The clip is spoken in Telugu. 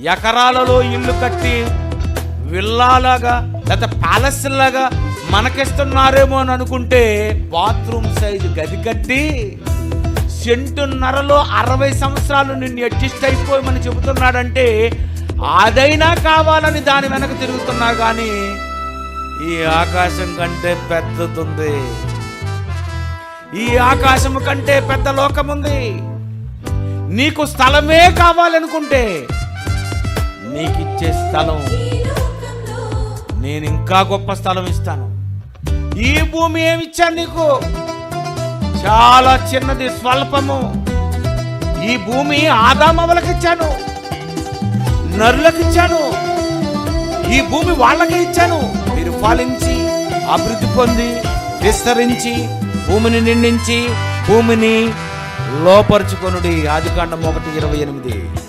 ఎకరాలలో ఇల్లు కట్టి విల్లాలాగా లేదా ప్యాలెస్ లాగా మనకిస్తున్నారేమో అని అనుకుంటే బాత్రూమ్ సైజు గది కట్టి సెంటున్నరలో 60 సంవత్సరాలు నిన్ను అడ్జస్ట్ అయిపోయి చెబుతున్నాడంటే అదైనా కావాలని దాని వెనక తిరుగుతున్నారు. కానీ ఈ ఆకాశం కంటే పెద్దదుంది, ఈ ఆకాశం కంటే పెద్ద లోకం ఉంది. నీకు స్థలమే కావాలనుకుంటే నీకిచ్చే స్థలం నేను ఇంకా గొప్ప స్థలం ఇస్తాను. ఈ భూమి ఏమిచ్చాను నీకు? చాలా చిన్నది, స్వల్పము. ఈ భూమి ఆదామవలకిచ్చాను, నరులకిచ్చాను. ఈ భూమి వాళ్ళకి ఇచ్చాను. మీరు ఫలించి అభివృద్ధి పొంది విస్తరించి భూమిని నిండించి భూమిని లోపరుచుకొనుడి. ఆదికాండం 1:28.